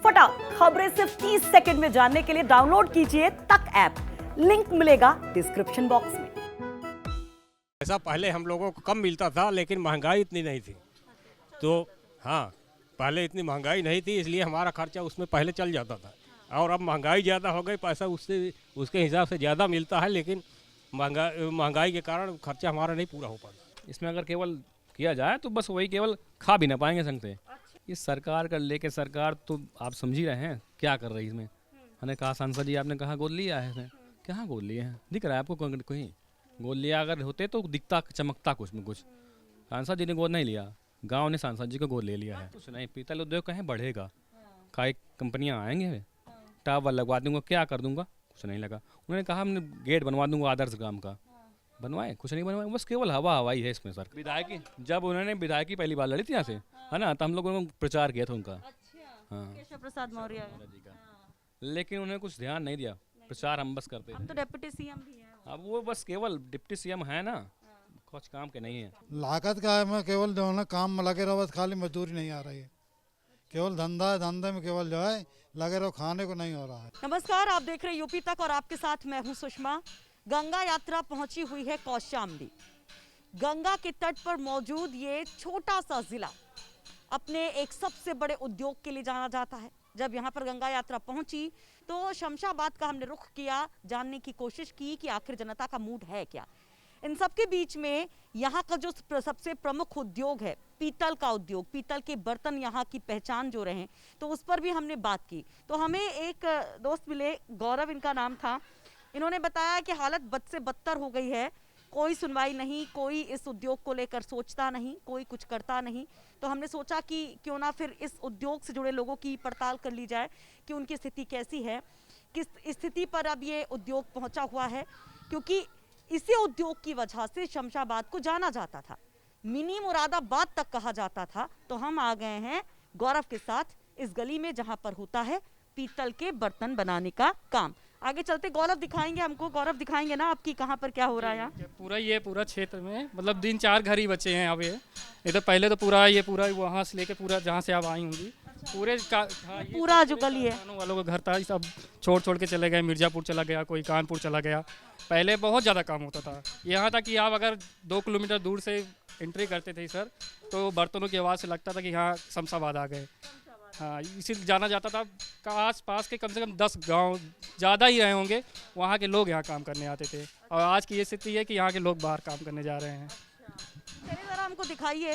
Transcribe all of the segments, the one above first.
फटा खबरें सिर्फ 30 सेकंड में जानने के लिए डाउनलोड कीजिए तक ऐप। लिंक मिलेगा डिस्क्रिप्शन बॉक्स में। ऐसा पहले हम लोगों को कम मिलता था, लेकिन महंगाई इतनी नहीं थी। तो हाँ, पहले इतनी महंगाई नहीं थी, इसलिए हमारा खर्चा उसमें पहले चल जाता था। और अब महंगाई ज़्यादा हो गई, पैसा उसके हिसाब से ज़्यादा मिलता है, लेकिन महंगाई के कारण खर्चा हमारा नहीं पूरा हो पाता। इसमें अगर केवल किया जाए तो बस वही केवल खा भी ना पाएंगे संग से। इस सरकार का लेके सरकार तो आप समझ ही रहे हैं क्या कर रही है इसमें। हमने कहा सांसद जी, आपने कहा गोद लिया है इसमें, कहाँ गोद लिए हैं? दिख रहा है आपको कहीं गोद लिया? अगर होते तो दिखता चमकता कुछ में कुछ। सांसद जी ने गोद नहीं लिया, गांव ने सांसद जी को गोद ले लिया है। कुछ नहीं, पीतल उद्योग कहीं बढ़ेगा? कई कंपनियां आएंगे, टावर लगवा दूंगा, क्या कर दूंगा? कुछ नहीं लगा। उन्होंने कहा हमने गेट बनवा दूंगा आदर्श ग्राम का, बनवाए? कुछ नहीं बनवाए, बस केवल हवा हवाई है इसमें सर। विधायकी जब उन्होंने विधायकी पहली बार लड़ी थी यहाँ से, है ना, तो हम लोगों ने प्रचार किया था उनका। हाँ, केशव प्रसाद मौर्य जी का, लेकिन उन्होंने कुछ ध्यान नहीं दिया। प्रचार हम बस करते थे। तो डिप्टी सीएम भी है। अब वो बस केवल डिप्टी सीएम है ना, कुछ काम के नहीं है। लागत का है, मैं केवल जो है ना काम में लगे रहो, बस खाली मजदूरी नहीं आ रही है। केवल धंधा है, धंधे में केवल जो है लगे रहो, खाने को नहीं हो रहा है। नमस्कार, आप देख रहे हैं यूपी तक और आपके साथ मैं हूं सुषमा। गंगा यात्रा पहुंची हुई है कौशाम्बी। गंगा के तट पर मौजूद ये छोटा सा जिला अपने एक सबसे बड़े उद्योग के लिए जाना जाता है। जब यहाँ पर गंगा यात्रा पहुंची तो शमशाबाद का हमने रुख किया, जानने की कोशिश की कि आखिर जनता का मूड है क्या। इन सबके बीच में यहाँ का जो सबसे प्रमुख उद्योग है पीतल का उद्योग, पीतल के बर्तन यहाँ की पहचान जो रहे, तो उस पर भी हमने बात की। तो हमें एक दोस्त मिले, गौरव इनका नाम था। इन्होंने बताया कि हालत बद से बदतर हो गई है, कोई सुनवाई नहीं, कोई इस उद्योग को लेकर सोचता नहीं, कोई कुछ करता नहीं। तो हमने सोचा कि क्यों ना फिर इस उद्योग से जुड़े लोगों की पड़ताल कर ली जाए कि उनकी स्थिति कैसी है, किस स्थिति पर अब ये उद्योग पहुंचा हुआ है। क्योंकि इसी उद्योग की वजह से शमशाबाद को जाना जाता था, मिनी मुरादाबाद तक कहा जाता था। तो हम आ गए हैं गौरव के साथ इस गली में जहां पर होता है पीतल के बर्तन बनाने का काम। आगे चलते गौरव दिखाएंगे हमको, गौरव दिखाएंगे ना आपकी कहाँ पर क्या हो रहा है यहाँ? ये पूरा क्षेत्र में मतलब 3-4 घर ही बचे हैं अब। ये तो पहले तो पूरा वहाँ से लेके पूरा जहाँ से आप आई होंगी पूरे पूरा जो गली है वालों का घर था, सब छोड़ के चले गए। मिर्जापुर चला गया, कोई कानपुर चला गया। पहले बहुत ज़्यादा काम होता था, यहाँ तक कि आप अगर 2 किलोमीटर दूर से एंट्री करते थे सर, तो बर्तनों की आवाज़ से लगता था कि यहाँ शमशाबाद आ गए। हाँ, इसीलिए जाना जाता था। आस पास के कम से कम 10 गांव ज़्यादा ही रहे होंगे, वहाँ के लोग यहाँ काम करने आते थे। और आज की ये स्थिति है कि यहाँ के लोग बाहर काम करने जा रहे हैं। चलिए ज़रा हमको दिखाइए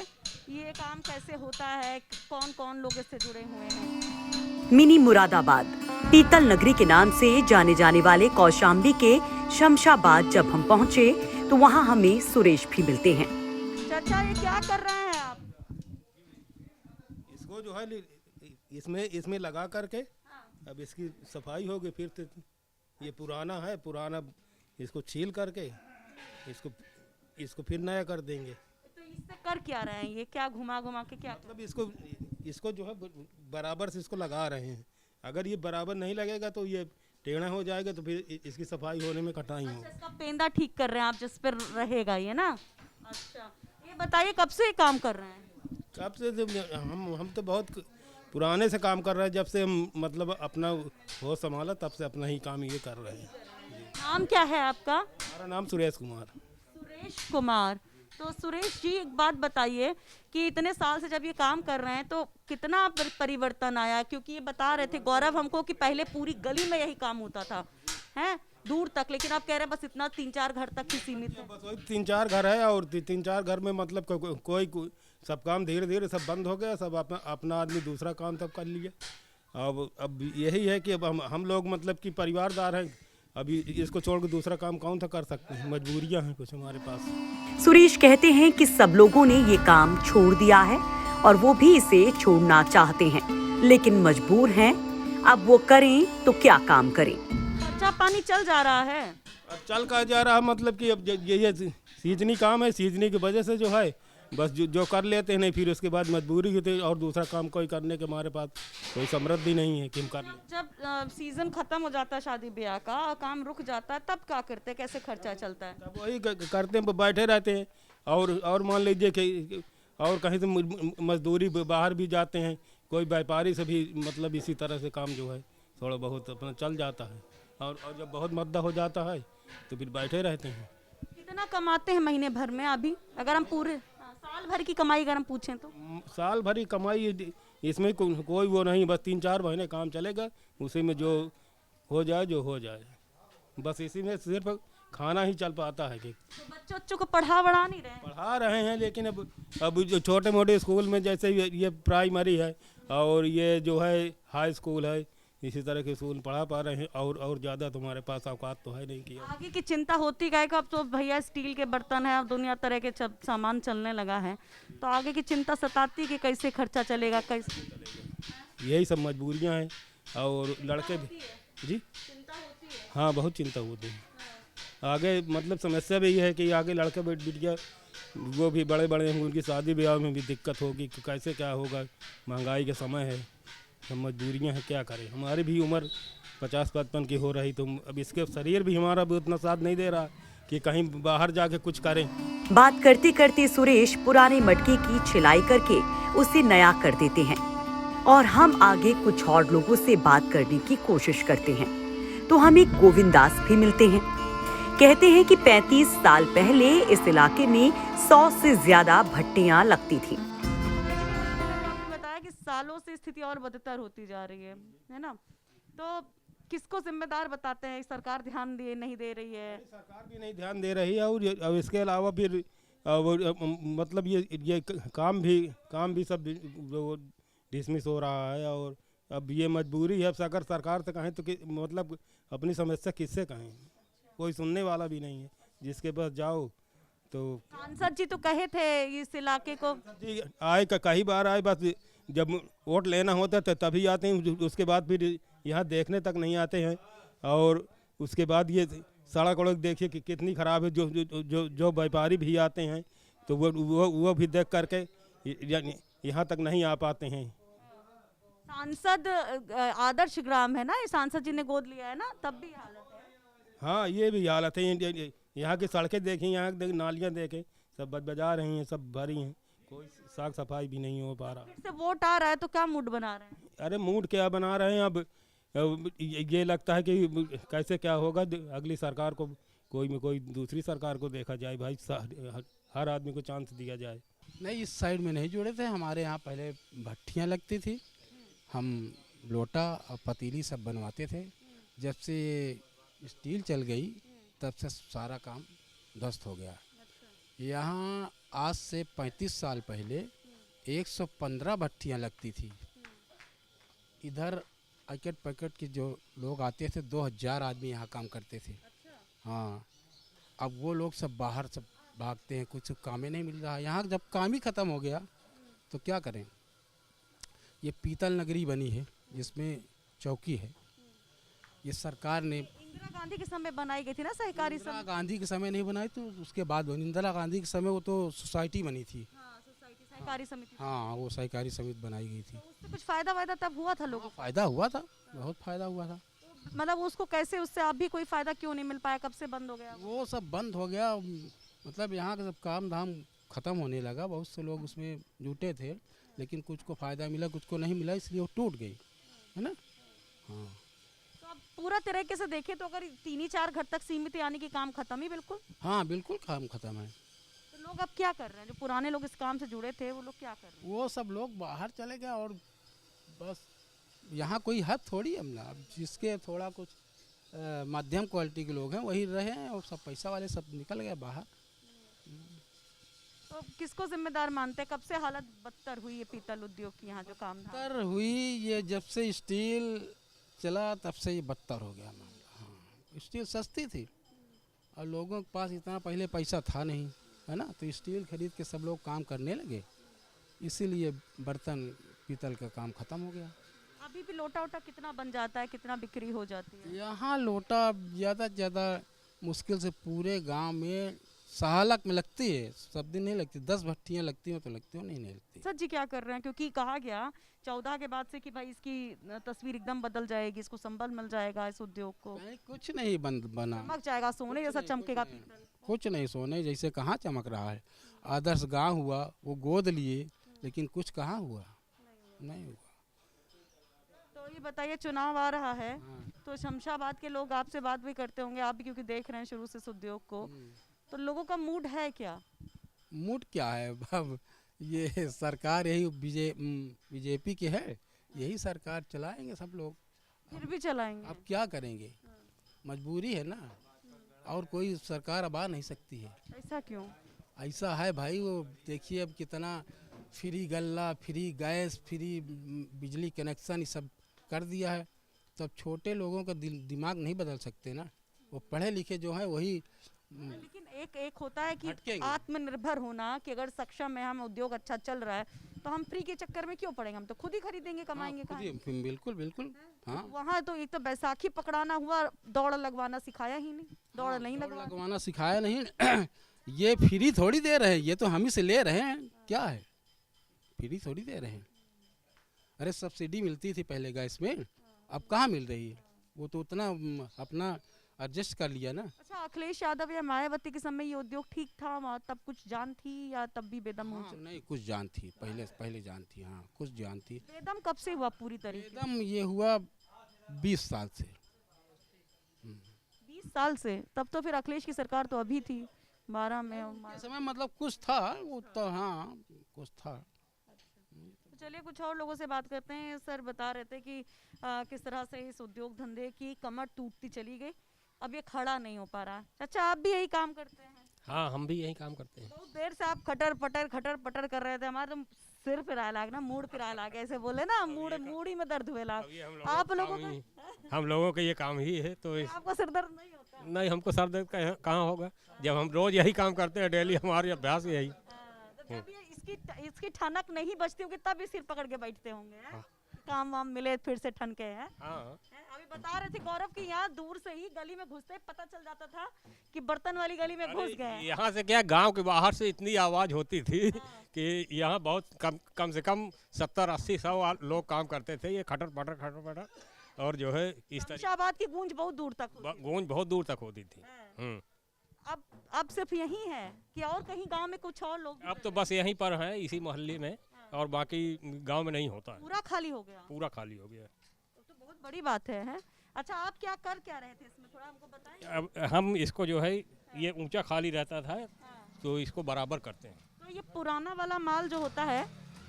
ये काम कैसे होता है, कौन कौन लोग इससे जुड़े हुए हैं। मिनी मुरादाबाद पीतल नगरी के नाम से जाने जाने वाले कौशाम्बी के शमशाबाद जब हम पहुँचे तो वहाँ हमें सुरेश भी मिलते हैं। चाचा, ये क्या कर रहे हैं आप? इसको जो है इसमें लगा करके अब इसकी सफाई होगी। फिर तो ये पुराना इसको छील करके इसको फिर नया कर देंगे। तो इससे कर क्या रहे हैं? ये क्या घुमा के क्या मतलब इसको जो है बराबर से इसको लगा रहे हैं। अगर ये बराबर नहीं लगेगा तो ये टेढ़ा हो जाएगा, तो फिर इसकी सफाई होने में कठिनाई होगी। इसका पेंदा ठीक कर रहे हैं आप, जिस पर रहेगा ये ना। अच्छा, ये बताइए कब से ये काम कर रहे हैं? कब से? हम तो बहुत पुराने से काम कर रहे हैं। जब से हम मतलब अपना होश संभाला तब से अपना ही काम ये कर रहे हैं। नाम क्या है आपका? हमारा नाम सुरेश कुमार। सुरेश कुमार। तो सुरेश जी, एक बात बताइए कि इतने साल से जब ये काम कर रहे हैं तो कितना परिवर्तन आया? क्योंकि ये बता रहे थे गौरव हमको कि पहले पूरी गली में यही काम होता था, हैं, दूर तक, लेकिन आप कह रहे हैं बस इतना 3-4 घर तक ही सीमित है। बस वही 3-4 घर है, और 3-4 घर में मतलब कोई सब काम धीरे धीरे सब बंद हो गया। सब अपना आदमी दूसरा काम तब कर लिया। अब यही है कि अब हम लोग मतलब कि परिवारदार हैं। अभी इसको छोड़ के दूसरा काम कौन सा कर सकते हैं? मजबूरियां हैं कुछ हमारे पास। सुरेश कहते हैं कि सब लोगों ने ये काम छोड़ दिया है और वो भी इसे छोड़ना चाहते हैं, लेकिन मजबूर हैं। अब वो करें तो क्या काम करें? खर्चा पानी चल जा रहा है। अब चल का जा रहा है, मतलब कि अब ये सीजनी काम है। सीजनी की वजह से जो है बस जो कर लेते हैं, नहीं फिर उसके बाद मजबूरी होती है और दूसरा काम कोई करने के हमारे पास कोई समृद्धि नहीं है कि हम कर लें। जब सीजन खत्म हो जाता है शादी ब्याह का, काम रुक जाता है, तब क्या करते हैं? कैसे खर्चा चलता है? तब वही करते हैं, बैठे रहते हैं। और मान लीजिए कि और कहीं से मजदूरी बाहर भी जाते हैं कोई व्यापारी से भी मतलब इसी तरह से काम जो है थोड़ा बहुत अपना चल जाता है। और जब बहुत मद्दा हो जाता है तो फिर बैठे रहते हैं। कितना कमाते हैं महीने भर में अभी, अगर हम पूरे साल भर की कमाई अगर हम पूछें तो? साल भर की कमाई इसमें कोई वो नहीं, बस 3-4 महीने काम चलेगा, उसी में जो हो जाए, बस इसी में सिर्फ खाना ही चल पाता है। कि तो बच्चों को पढ़ा नहीं रहे हैं? पढ़ा रहे हैं, लेकिन अब जो छोटे मोटे स्कूल में जैसे ये प्राइमरी है और ये जो है हाई स्कूल है, इसी तरह के स्कूल पढ़ा पा रहे हैं। और ज़्यादा तुम्हारे पास औकात तो है नहीं कि आगे की चिंता होती है कि अब तो भैया स्टील के बर्तन है, अब दुनिया तरह के सामान चलने लगा है, तो आगे की चिंता सताती कि कैसे खर्चा चलेगा, कैसे? यही सब मजबूरियां हैं। और लड़के भी जी हाँ, बहुत चिंता होती है। आगे मतलब समस्या भी ये है कि आगे लड़के बिटिया वो भी बड़े हैं, उनकी शादी ब्याह में भी दिक्कत होगी कि कैसे क्या होगा। महंगाई का समय है, सब मजबूरियाँ हैं, क्या करें। हमारी भी उम्र 50-55 की हो रही, तो अब इसके शरीर भी हमारा भी उतना साथ नहीं दे रहा कि कहीं बाहर जाके कुछ करें। बात करते करते सुरेश पुराने मटके की छिलाई करके उसे नया कर देते हैं और हम आगे कुछ और लोगों से बात करने की कोशिश करते हैं तो हमें गोविंद दास भी मिलते हैं। कहते हैं कि 35 साल पहले इस इलाके में 100 से ज्यादा भट्टियां लगती थी। आपने बताया कि सालों से स्थिति और बदतर होती जा रही है ना? तो किसको जिम्मेदार बताते हैं? सरकार ध्यान नहीं दे रही है? सरकार भी नहीं ध्यान दे रही है। और इसके अलावा फिर मतलब ये काम भी सब डिसमिस हो रहा है। और अब ये मजबूरी है, अगर सरकार से कहें तो मतलब अपनी समस्या किससे कहें, कोई सुनने वाला भी नहीं है। जिसके पास जाओ तो सांसद जी तो कहे थे इस इलाके को, जी आए कई बार आए, बस जब वोट लेना होता है तभी आते हैं, उसके बाद फिर यहाँ देखने तक नहीं आते हैं। और उसके बाद ये सड़क वड़क देखिए कि कितनी ख़राब है। जो व्यापारी भी आते हैं तो वो भी देख करके यहाँ तक नहीं आ पाते हैं। सांसद आदर्श ग्राम है ना, ये सांसद जी ने गोद लिया है ना, तब भी हालत है। हाँ, ये भी हालत है। यहाँ की सड़कें देखें, यहाँ की नालियाँ देखें, सब बजा रही हैं, सब भरी हैं, कोई साफ सफाई भी नहीं हो पा रहा। फिर से वोट आ रहा है तो क्या मूड बना रहे हैं? अरे मूड क्या बना रहे हैं, अब ये लगता है कि कैसे क्या होगा। अगली सरकार को कोई दूसरी सरकार को देखा जाए भाई, हर आदमी को चांस दिया जाए। नहीं, इस साइड में नहीं जुड़े थे। हमारे यहाँ पहले भट्टियाँ लगती थी, हम लोटा और पतीली सब बनवाते थे। जब से स्टील चल गई तब से सारा काम ध्वस्त हो गया। यहाँ आज से 35 साल पहले 115 भट्टियाँ लगती थी। इधर अकट पकट के जो लोग आते थे 2000 आदमी यहाँ काम करते थे। हाँ, अब वो लोग सब बाहर सब भागते हैं, कुछ काम ही नहीं मिल रहा। यहाँ जब काम ही ख़त्म हो गया तो क्या करें। ये पीतल नगरी बनी है जिसमें चौकी है, ये सरकार ने इंदिरा गांधी के समय बनाई गई थी ना सहकारी इंदिरा गांधी के समय नहीं बनाई, तो उसके बाद बनी। इंदिरा गांधी के समय वो तो सोसाइटी बनी थी। सोसाइटी सहकारी समिति। हाँ, वो सहकारी समिति बनाई गई थी। उससे कुछ फायदा तब हुआ था लोगों को? फ़ायदा हुआ था, बहुत फ़ायदा हुआ था। मतलब उसको कैसे, उससे अब भी कोई फायदा क्यों नहीं मिल पाया? कब से बंद हो गया? वो सब बंद हो गया। मतलब यहाँ का सब काम धाम ख़त्म होने लगा। बहुत से लोग उसमें जुटे थे, लेकिन कुछ को फ़ायदा मिला, कुछ को नहीं मिला, इसलिए वो टूट गई, है ना। हाँ, तो अब पूरा तरीके से देखें तो अगर 3-4 घर तक सीमित, यानी कि काम खत्म ही बिल्कुल। हाँ, बिल्कुल काम ख़त्म है। तो लोग अब क्या कर रहे हैं? जो पुराने लोग इस काम से जुड़े थे वो लोग क्या कर रहे हैं? वो सब लोग बाहर चले गए और बस यहाँ कोई हद थोड़ी है ना। अब जिसके थोड़ा कुछ मध्यम क्वालिटी के लोग हैं वही रहे हैं, और सब पैसा वाले सब निकल गए बाहर। तो किसको जिम्मेदार मानते हैं? कब से हालत बदतर हुई है पीतल उद्योग की यहाँ जो काम था? बदतर हुई ये जब से स्टील चला तब से ये बदतर हो गया मामला। हाँ, स्टील सस्ती थी और लोगों के पास इतना पहले पैसा था नहीं, है ना, तो स्टील खरीद के सब लोग काम करने लगे, इसीलिए बर्तन पीतल का काम ख़त्म हो गया। अभी भी लोटा वोटा कितना बन जाता है, कितना बिक्री हो जाती है? यहाँ लोटा ज़्यादा से ज़्यादा मुश्किल से पूरे गांव में सहालक में लगती है, सब दिन नहीं लगती। 10 भट्टियाँ लगती हैं तो लगती हो, नहीं लगती। सर जी क्या कर रहे हैं? क्योंकि कहा गया 14 के बाद से कि भाई इसकी तस्वीर एकदम बदल जाएगी, इसको संबल मिल जाएगा, इस उद्योग को कुछ नहीं बना, चमक जाएगा, सोने जैसा चमकेगा पीतल। कुछ नहीं, सोने जैसे कहाँ चमक रहा है। आदर्श गांव हुआ, वो गोद लिए, लेकिन कुछ कहाँ हुआ, नहीं हुआ। अभी बताइए, चुनाव आ रहा है हाँ। तो शमशाबाद के लोग आपसे बात भी करते होंगे, आप भी क्योंकि देख रहे हैं शुरू से इस उद्योग को, तो लोगों का मूड है क्या? मूड क्या है अब, ये सरकार यही बीजेपी की है, यही सरकार चलाएंगे सब लोग। फिर भी चलाएंगे? अब क्या करेंगे, मजबूरी है ना, और कोई सरकार अब आ नहीं सकती है। ऐसा क्यों? ऐसा है भाई, वो देखिए अब कितना फ्री गल्ला, फ्री गैस, फ्री बिजली कनेक्शन ये सब कर दिया है, तब छोटे लोगों का दिमाग नहीं बदल सकते ना, वो पढ़े लिखे जो हैं वही लेकिन एक होता है कि भटकेंगे। आत्मनिर्भर होना, कि अगर सक्षम है, हम उद्योग अच्छा चल रहा है तो हम फ्री के चक्कर में क्यों पड़ेंगे, हम तो खुद ही खरीदेंगे, कमाएंगे खुद कहाँ? ही- बिल्कुल बिल्कुल हाँ। वहाँ तो एक तो बैसाखी पकड़ाना हुआ, दौड़ लगवाना सिखाया ही नहीं, दौड़ नहीं दौड़ लगवा। लगवाना सिखाया नहीं ये फ्री थोड़ी दे रहे हैं, ये तो हम ही से ले रहे हैं, क्या है फ्री थोड़ी दे रहे हैं। अरे सब्सिडी मिलती थी पहले गैस में, अब कहाँ मिल रही है, वो तो उतना अपना एडजस्ट कर लिया ना। अच्छा, अखिलेश यादव या मायावती के समय ये उद्योग ठीक था, वहाँ तब कुछ जान थी या तब भी बेदम हो हाँ, चुका? नहीं कुछ जान थी, पहले जान थी, हाँ कुछ जान थी। बेदम कब से हुआ पूरी तरीके? एकदम ये हुआ 20 साल से। 20 साल से? तब तो फिर अखिलेश की सरकार तो अभी थी 12 में। इस समय मतलब कुछ था वो तो, हाँ कुछ था। तो चलिए कुछ और लोगों से बात करते हैं। सर बता रहे थे कि किस तरह से इस उद्योग धंधे की कमर टूटती चली गई, अब ये खड़ा नहीं हो पा रहा है। चाचा आप भी यही काम करते हैं? हाँ, हम भी यही काम करते हैं। बहुत देर से आप खटर पटर कर रहे थे, हमारा तो सिर फिराए लाग ना, मूड फिराए लाग, ऐसे बोले ना, मूडी में दर्द हुए लाग। आप लोगों का, हम लोगों का ये काम ही है, तो आपको सिर दर्द नहीं होता? नहीं, हमको सर दर्द कहाँ होगा, जब हम रोज यही काम करते हैं, डेली हमारी अभ्यास यही। तो जब ये इसकी ठनक नहीं बचती होगी तब ये सिर पकड़ के बैठते होंगे, हैं? काम वाम मिले फिर से ठनके हैं। हाँ, अभी बता रहे थे गौरव कि यहाँ दूर से ही गली में घुसते ही पता चल जाता था कि बर्तन वाली गली में घुस गए हैं। यहाँ से क्या, गांव के बाहर से इतनी आवाज़ होती थी कि यहाँ बहुत कम से कम 70-80-100 लोग काम करते थे, ये खटर पटर और जो है इस तरह शमशाबाद की गूंज बहुत दूर तक होती गूंज बहुत दूर तक होती थी। है। अब सिर्फ यही है कि और कहीं गांव में कुछ और लोग भी अब तो बस यहीं पर है, इसी मोहल्ले में, और बाकी गांव में नहीं होता है, पूरा खाली हो गया? पूरा खाली हो गया। तो बहुत बड़ी बात है, हैं? अच्छा, आप क्या रहे थे इसमें, थोड़ा हमको बताएं। अब हम इसको जो है, ये ऊंचा खाली रहता था तो इसको बराबर करते हैं। तो ये पुराना वाला माल जो होता है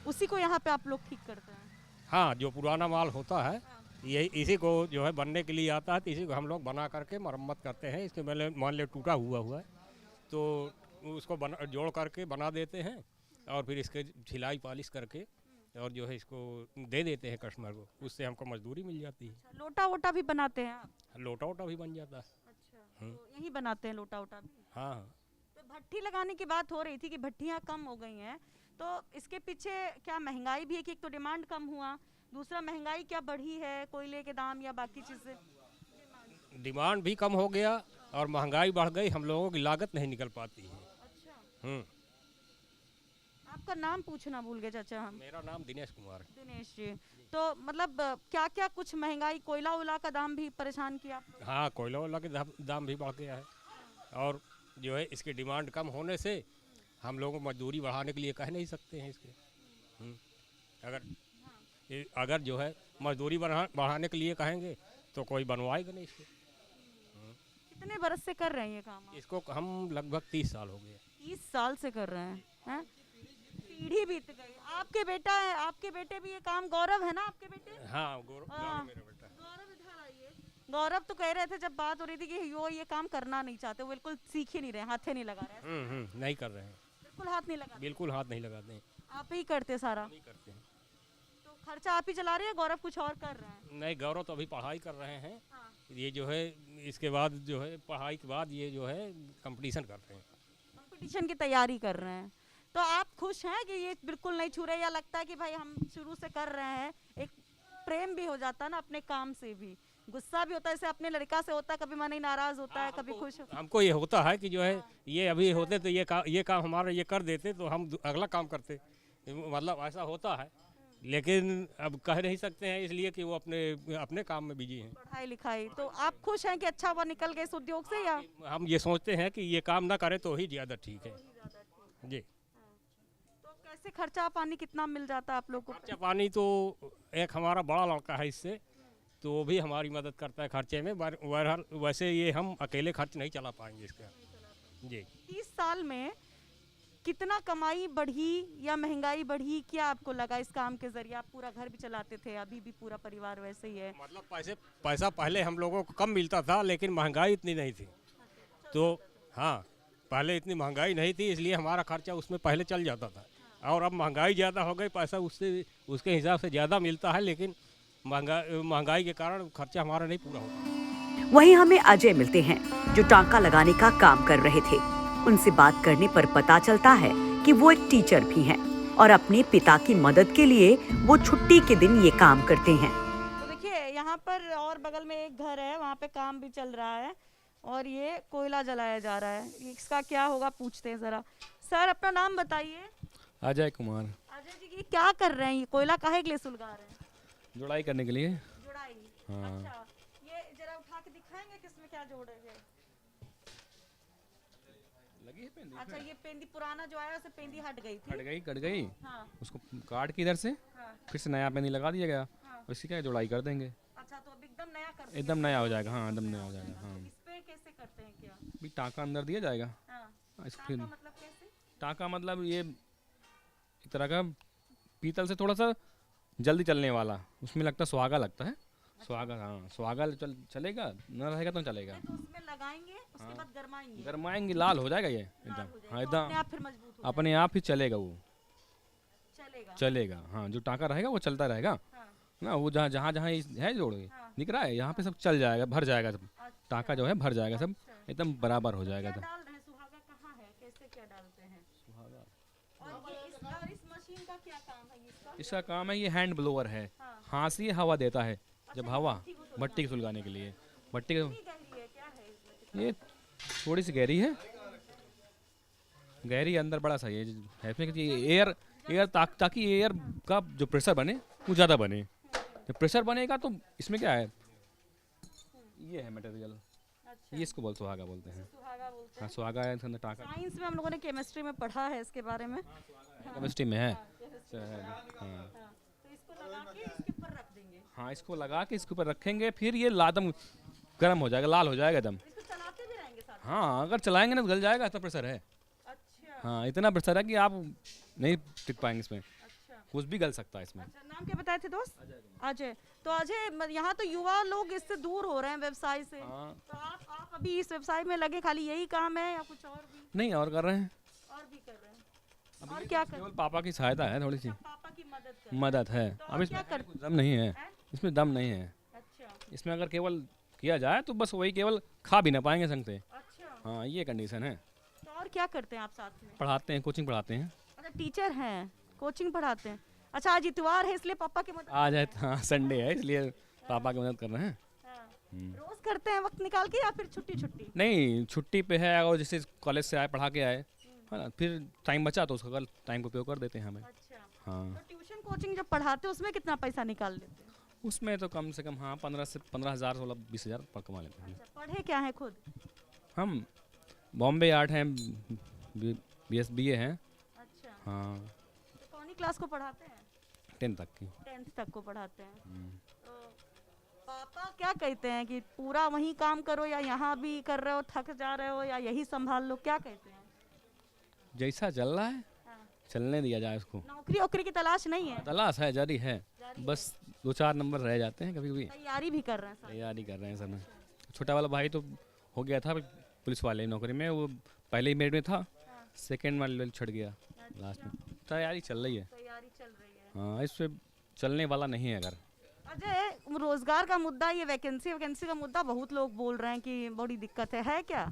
उसी को यहाँ पे आप लोग ठीक करते हैं? हाँ, जो पुराना माल होता है ये इसी को जो है बनने के लिए आता है, तो इसी को हम लोग बना करके मरम्मत करते हैं। इसके पहले मान ले टूटा हुआ है तो उसको जोड़ करके बना देते हैं, और फिर इसके सिलाई पॉलिश करके और जो है इसको दे देते हैं कस्टमर को, उससे हमको मजदूरी मिल जाती है। अच्छा, लोटा वोटा भी बनाते हैं आप? लोटा भी बन जाता है। अच्छा, तो यही बनाते हैं लोटा वोटा भी? हाँ, तो भट्ठी लगाने की बात हो रही थी कि भट्टियाँ कम हो गई हैं, तो इसके पीछे क्या महंगाई भी है कि एक तो डिमांड कम हुआ, दूसरा महंगाई क्या बढ़ी है, कोयले के दाम या बाकी चीज़ें? डिमांड भी कम हो गया और महंगाई बढ़ गई, हम लोगों की लागत नहीं निकल पाती है। अच्छा, आपका नाम पूछना भूल गए चाचा हम। मेरा नाम दिनेश कुमार है। दिनेश जी, तो मतलब क्या क्या कुछ महंगाई, कोयला वोला का दाम भी परेशान किया आप लोग? हाँ, कोयला वाला के दाम भी बढ़ गया है, और जो है इसकी डिमांड कम होने से हम लोगों को मजदूरी बढ़ाने के लिए कह नहीं सकते हैं इसके। अगर जो है मजदूरी बढ़ाने के लिए कहेंगे तो कोई बनवाएगा नहीं इसको। कितने बरस से कर रहे हैं ये काम? इसको हम लगभग 30 साल हो गए। 30 साल से कर रहे हैं? पीढ़ी बीत गई। आपके बेटा है, आपके बेटे भी ये काम, गौरव है ना आपके बेटे? हाँ, गौरव मेरा बेटा। गौरव इधर आइए। गौरव तो कह रहे थे जब बात हो रही थी कि वो ये काम करना नहीं चाहते, वो बिल्कुल सीख ही नहीं रहे, हाथ ही नहीं लगा रहे। नहीं कर रहे हैं, बिल्कुल हाथ नहीं लगा, बिल्कुल हाथ नहीं लगाते हैं। आप ही करते सारा? नहीं करते हैं। तो खर्चा आप ही चला रहे हैं, गौरव कुछ और कर रहे हैं? नहीं, गौरव तो अभी पढ़ाई कर रहे हैं। हाँ। ये जो है इसके बाद जो है पढ़ाई के बाद ये जो है कंपटीशन कर रहे हैं, कंपटीशन की तैयारी कर रहे हैं। तो आप खुश हैं कि ये बिल्कुल नहीं छू रहे, या लगता है कि भाई हम शुरू से कर रहे हैं, एक प्रेम भी हो जाता है ना अपने काम से, भी गुस्सा भी होता है, जैसे अपने लड़का से होता है, कभी मन ही नाराज होता है, कभी खुश होता है। हमको ये होता है कि जो है ये अभी होते तो ये काम हमारा ये कर देते तो हम अगला काम करते, मतलब ऐसा होता है। लेकिन अब कह नहीं सकते हैं इसलिए कि वो अपने काम में बिजी हैं। पढ़ाई लिखाई तो आप खुश हैं कि अच्छा हुआ निकल गए इस उद्योग से, या हम ये सोचते हैं कि ये काम ना करें तो ही ज़्यादा ठीक है जी। तो कैसे खर्चा पानी कितना मिल जाता है आप लोग को? खर्चा पानी तो एक हमारा बड़ा लड़का है, इससे तो वो भी हमारी मदद करता है खर्चे में। बहरहाल वैसे ये हम अकेले खर्च नहीं चला पाएंगे इसका जी। 30 साल में कितना कमाई बढ़ी या महंगाई बढ़ी, क्या आपको लगा इस काम के जरिए? आप पूरा घर भी चलाते थे, अभी भी पूरा परिवार वैसे ही है। मतलब पैसा पहले हम लोगों को कम मिलता था, लेकिन महंगाई इतनी नहीं थी। तो हाँ, पहले इतनी महंगाई नहीं थी, इसलिए हमारा खर्चा उसमें पहले चल जाता था। और अब महंगाई ज़्यादा हो गई, पैसा उसके हिसाब से ज़्यादा मिलता है, लेकिन महंगाई के कारण खर्चा हमारा नहीं पूरा होता। वहीं हमें अजय मिलते हैं जो टांका लगाने का काम कर रहे थे। उनसे बात करने पर पता चलता है कि वो एक टीचर भी हैं और अपने पिता की मदद के लिए वो छुट्टी के दिन ये काम करते हैं। तो देखिए यहाँ पर और बगल में एक घर है, वहाँ पे काम भी चल रहा है और ये कोयला जलाया जा रहा है। इसका क्या होगा पूछते हैं जरा। सर अपना नाम बताइए। अजय कुमार। अजय जी ये क्या कर रहे हैं? ये कोयला काहे के लिए सुलगा रहे हैं? जुड़ाई करने के लिए। जुड़ाई। हाँ। अच्छा, ये जरा उठा के दिखाएंगे किसमें क्या जोड़ेंगे? लगी है पेंदी। अच्छा, ये पेंदी पुराना जो आया उसे पेंदी हट गई थी। कट गई। हाँ। उसको काट के इधर से हाँ। फिर से नया पेंदी लगा दिया गया। हाँ। उसी का जुड़ाई कर देंगे। अच्छा, तो अब एकदम नया कर एकदम नया हो जाएगा। हाँ, एकदम नया हो जाएगा। हाँ, इस पे कैसे करते हैं क्या? भी टाँका अंदर दिया जाएगा। हाँ। इसको टांका फिर मतलब कैसे? टाँका मतलब ये एक तरह का पीतल से थोड़ा सा जल्दी चलने वाला, उसमें लगता सुहागा लगता है। सुहागा, हाँ, सुहागा चलेगा, न रहेगा तो चलेगा। तो उसमें लगाएंगे, उसके बाद गरमाएंगे। गरमाएंगे, लाल हो जाएगा ये एकदम। हाँ, तो अपने एकदम आप फिर मजबूत हो अपने आप ही चलेगा, वो चलेगा। चलेगा। हाँ, जो टाँका रहेगा वो चलता रहेगा हाँ। ना। वो जहाँ जहाँ जहाँ है जोड़ दिख रहा है, यहाँ पे सब चल जाएगा, भर जाएगा सब। टाँका जो है भर जाएगा, सब एकदम बराबर हो जाएगा। क्या डाल रहे हैं? सुहागा कहाँ है? कैसे क्या डालते हैं? और इस मशीन का क्या काम है? इसका काम है, ये हैंड ब्लोअर है। हाथ से ये हवा देता है, जब हवा भट्टी को सुलगाने के लिए। भट्टी गहरी है क्या है? ये थोड़ी सी गहरी है, गहरी अंदर बड़ा सा ये है इसमें कि एयर ताकि एयर का जो प्रेशर बने वो ज़्यादा बने। जब प्रेशर बनेगा तो इसमें क्या है, ये है मटेरियल। ये इसको सुहागा बोलते हैं। सुहागा बोलते हाँ, सुहागा है इसके अंदर टाँका। साइंस में हम लोगों ने केमिस्ट्री में पढ़ा है इसके बारे में। केमिस्ट्री में है। हाँ, तो इसको लगा के इसके ऊपर रख देंगे। हाँ, इसको लगा के इसके ऊपर रखेंगे, फिर ये लादम गर्म हो जाएगा, लाल हो जाएगा एकदम। इसको चलाते भी रहेंगे साथ। हाँ, अगर चलाएंगे ना तो गल जाएगा, इतना प्रेशर है। अच्छा। हाँ, इतना प्रेशर है कि आप नहीं टिक पाएंगे इसमें, अच्छा। कुछ भी गल सकता है इसमें। अच्छा, नाम क्या बताए थे दोस्त? अजय। तो अजय, यहाँ तो युवा लोग इससे दूर हो रहे हैं व्यवसाय से। हाँ। तो आप अभी इस व्यवसाय में लगे, खाली यही काम है या कुछ और भी? नहीं, और कर रहे हैं। और भी कर रहे हैं। और क्या कर? केवल पापा की सहायता है, थोड़ी सी पापा की मदद कर। मदद है। तो अब और इसमें क्या कर? दम नहीं है, इसमें दम नहीं है। अच्छा। इसमें अगर केवल किया जाए तो बस वही, केवल खा भी ना पाएंगे संग से। अच्छा। हाँ, ये कंडीशन है। तो और क्या करते हैं आप साथ में? पढ़ाते हैं, कोचिंग पढ़ाते हैं। अच्छा, टीचर हैं, कोचिंग पढ़ाते हैं। अच्छा, आज इतवार है इसलिए पापा की मदद। आज है, हाँ, संडे है इसलिए पापा की मदद कर रहे हैं। हाँ। रोज करते हैं वक्त निकाल के या फिर छुट्टी छुट्टी? नहीं, छुट्टी पे है और जैसे कॉलेज से आए, पढ़ा के आए, है ना, फिर टाइम बचा तो उसका कल टाइम को उपयोग कर देते हैं हमें। अच्छा। हाँ, तो ट्यूशन कोचिंग जब पढ़ाते हैं उसमें कितना पैसा निकाल लेते हैं? उसमें तो कम से कम, हाँ, 15,000 16-20,000 पर कमा लेते हैं। अच्छा, पढ़े क्या है खुद? हम बॉम्बे आर्ट हैं, BA हैं। अच्छा। हाँ, तो कौन सी क्लास को पढ़ाते हैं? 10 तक की। 10th तक को पढ़ाते हैं। तो पापा क्या कहते हैं कि पूरा वहीं काम करो या यहाँ भी कर रहे हो, थक जा रहे हो, या यही संभाल लो, क्या कहते हैं? जैसा चल रहा है हाँ। चलने दिया जाए उसको। नौकरी वोकरी की तलाश नहीं है? तलाश है, जारी है, बस 2-4 नंबर रह जाते हैं कभी कभी। तैयारी भी कर रहे हैं साथ? तैयारी कर रहे हैं सर में। छोटा वाला भाई तो हो गया था पुलिस वाले नौकरी में, वो पहले ही मेरिट में था, सेकेंड वाले छट गया लास्ट में। तैयारी चल रही है। तैयारी चल रही है। हाँ, इससे चलने वाला नहीं है। अगर अजय, रोजगार का मुद्दा, ये वैकेंसी का मुद्दा बहुत लोग बोल रहे हैं कि बड़ी दिक्कत है क्या?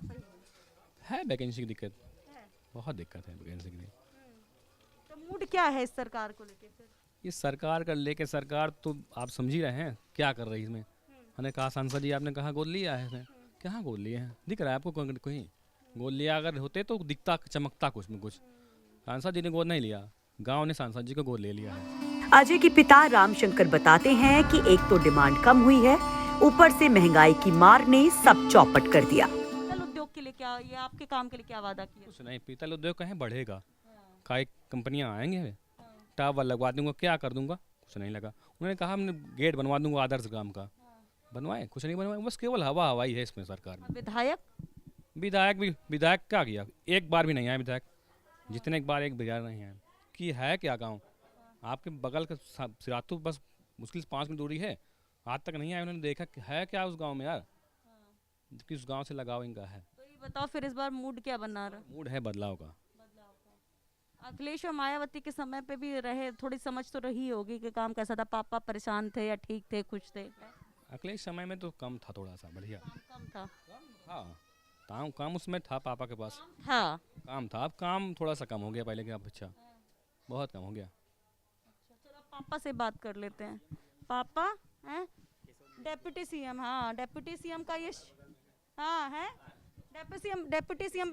है वैकेंसी की दिक्कत, है। बहुत दिक्कत है वैकेंसी की। तो मूड क्या है इस सरकार को लेके फिर? ये सरकार का लेके, सरकार तो आप समझ ही रहे हैं क्या कर रही है इसमें। हमने कहा सांसद जी, आपने कहा गोद लिया है इसमें, कहाँ गोद लिए हैं? दिख रहा है आपको कहीं? गोद लिया अगर होते तो दिखता, चमकता कुछ में कुछ। सांसद जी ने गोद नहीं लिया, गांव ने सांसद जी को गोद ले लिया है। अजय के पिता रामशंकर बताते हैं कि एक तो डिमांड कम हुई है, ऊपर से महंगाई की मार ने सब चौपट कर दिया। पीतल उद्योग के लिए क्या, ये आपके काम के लिए क्या वादा किया? कुछ नहीं, पीतल उद्योग कहीं बढ़ेगा, कई कंपनियां आएंगे, टावर लगवा दूंगा, क्या कर दूंगा, कुछ नहीं लगा। उन्होंने कहा हमने गेट बनवा दूंगा आदर्श ग्राम का, बनवाए? कुछ नहीं बनवाए, बस केवल हवा हवाई है इसमें सरकार में। विधायक विधायक क्या किया? एक बार भी नहीं आया विधायक। जितने एक बार एक विधायक नहीं आया कि है क्या गांव आपके बगल का सिरातू बस मुश्किल से 5 मिनट दूरी है, आज तक नहीं आए। उन्होंने देखा कि है क्या उस गांव में यार, किस गांव से लगाव इनका है। तो ये बताओ फिर इस बार मूड क्या बना रहा? मूड है बदलाव का। अखिलेश और मायावती के समय पे भी रहे, थोड़ी समझ तो रही होगी कि काम कैसा था, पापा परेशान थे या ठीक थे, खुश थे? अखिलेश समय में तो कम था, थोड़ा सा बढ़िया। कम था। हाँ काम उसमें था, पापा के पास हाँ। काम था। अब काम थोड़ा सा कम हो गया पहले के अपेक्षा, बहुत कम हो गया। चलो पापा से बात कर लेते हैं। पापा हैं डेप्यूटी सीएम? हाँ डेप्यूटी सीएम का ये हाँ है डेप्यूटी सीएम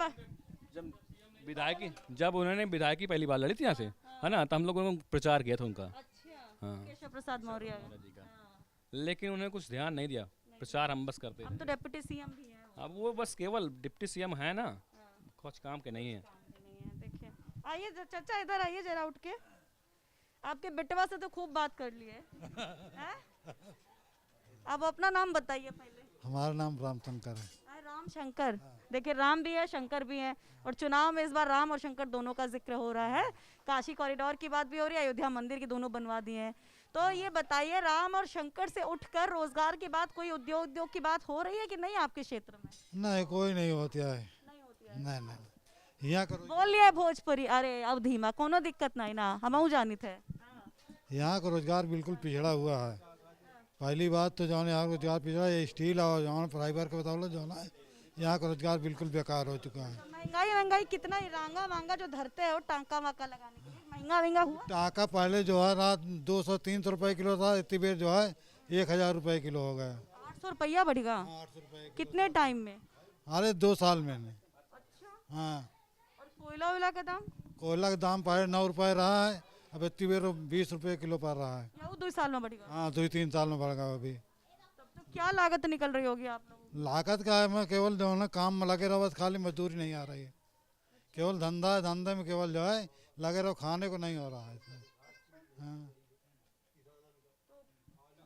जब उन्होंने विधायकी पहली बार लड़ी थी यहाँ से, है ना, तो हम लोगों ने प्रचार किया था उनका। अच्छा। हाँ केशव प्रसाद मौर्य का। लेकिन उन्होंने कुछ ध्यान नहीं दिया, प्रचार हम बस करते अब थे। तो डेप्यूटी सीएम भी है अब वो बस केवल डिप्टी सीएम है ना, कुछ काम के नहीं है। देखिए आइए चाचा इधर आइए जरा उठ के। आपके बेटवा से तो खूब बात कर लिए हैं? अब अपना नाम बताइए पहले। हमारा नाम रामशंकर है। राम शंकर। देखिए राम भी है शंकर भी है, और चुनाव में इस बार राम और शंकर दोनों का जिक्र हो रहा है। काशी कॉरिडोर की बात भी हो रही है, अयोध्या मंदिर की दोनों बनवा दिए हैं। तो ये बताइए राम और शंकर से उठकर रोजगार की बात, कोई उद्योग की बात हो रही है कि नहीं आपके क्षेत्र में? नहीं कोई नहीं होती है। नहीं यहाँ करो, बोलिए भोजपुरी। अरे अब धीमा, कोनो दिक्कत नहीं ना, हम जानी थे। यहाँ का रोजगार बिल्कुल पिछड़ा हुआ है। पहली बात तो जो है यहाँ रोजगार पिछड़ा है, स्टील और जो फाइबर का बताओ जो है यहाँ का रोजगार बिल्कुल बेकार हो चुका है। महंगाई कितना ही रांगा मांगा जो धरते हो टांका वाका लगाने के लिए, महंगा हुआ। टाका पहले जो है रात 200-300 रुपए किलो था, इतनी बेर जो है 1000 रुपए किलो हो गया। 800 रुपया बढ़ेगा? 800 रुपए कितने टाइम में? अरे 2 साल में नहीं। अच्छा। हाँ और कोयला का दाम? कोयला का दाम पहले 9 रुपए रहा है, अब इतनी बेर 20 रुपए किलो पर रहा है। या वो 2 साल में बढ़ेगा? हाँ 2-3 साल में बढ़ गया अभी। तब तो क्या लागत निकल रही होगी आप लोगों को? लागत का है, मैं केवल जो है ना काम में लगे रहो, बस खाली मजदूरी नहीं आ रही है। केवल धंधा है, धंधे में केवल जो है लगे रहो, खाने को नहीं हो रहा है। हाँ।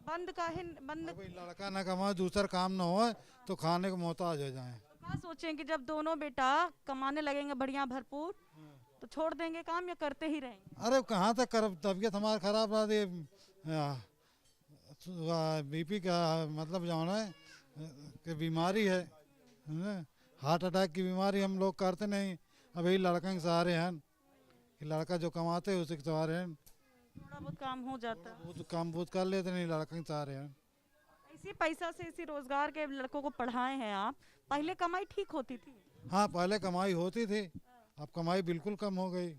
बंद कोई लड़का न कमाए, दूसरा काम न हो तो खाने को मोहताज हो जाए। क्या सोचें कि जब दोनों बेटा कमाने लगेंगे बढ़िया भरपूर, तो छोड़ देंगे काम या करते ही रहेंगे? अरे कहाँ तक कर, तबीयत हमारा खराब रहा थी, बीपी का मतलब जो है कि बीमारी है, हार्ट अटैक की बीमारी, हम लोग करते नहीं। अभी लड़का के सहारे हैं, कि लड़का जो कमाते हैं उसी के सहारे हैं। थोड़ा बहुत काम हो जाता है, वो तो काम बहुत कर लेते नहीं, लड़का के सहारे हैं। इसी पैसा से इसी रोजगार के लड़कों को पढ़ाए हैं आप। पहले कमाई ठीक होती थी? हाँ पहले कमाई होती थी, अब कमाई बिल्कुल कम हो गई।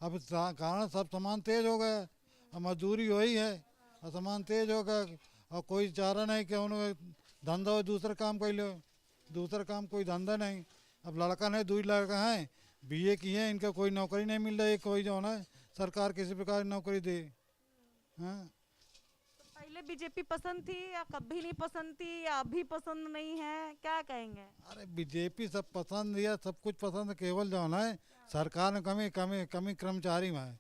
अब कारण सब सामान तेज हो गया, अब मजदूरी वही है और सामान तेज हो गया, और कोई चारा नहीं कि उन्होंने धंधा हो दूसरा काम कर लो, दूसरा काम कोई धंधा नहीं। अब लड़का नहीं, 2 लड़का हैं बीए किए हैं, इनका कोई नौकरी नहीं मिल रही, कोई जो है सरकार किसी प्रकार की नौकरी दे। हाँ पहले बीजेपी पसंद थी या कभी नहीं पसंद थी या अभी पसंद नहीं है, क्या कहेंगे? अरे बीजेपी सब पसंद है, सब कुछ पसंद है, केवल जो है सरकार में कमी कर्मचारी में है।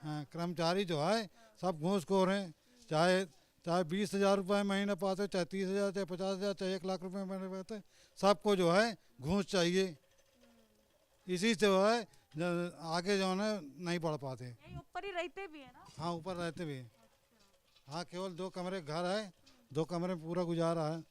हाँ कर्मचारी जो है सब घूसखोर हैं, चाहे 20,000 रुपये महीने पाते, चाहे 30,000, चाहे 50,000, चाहे 1 लाख रुपये महीने पाते, सबको जो है घूस चाहिए। इसी से जो है आगे जो है नहीं बढ़ पाते। यही ऊपर ही रहते भी है ना? हाँ ऊपर रहते भी हैं। हाँ केवल 2 कमरे घर है, 2 कमरे में पूरा गुजारा है।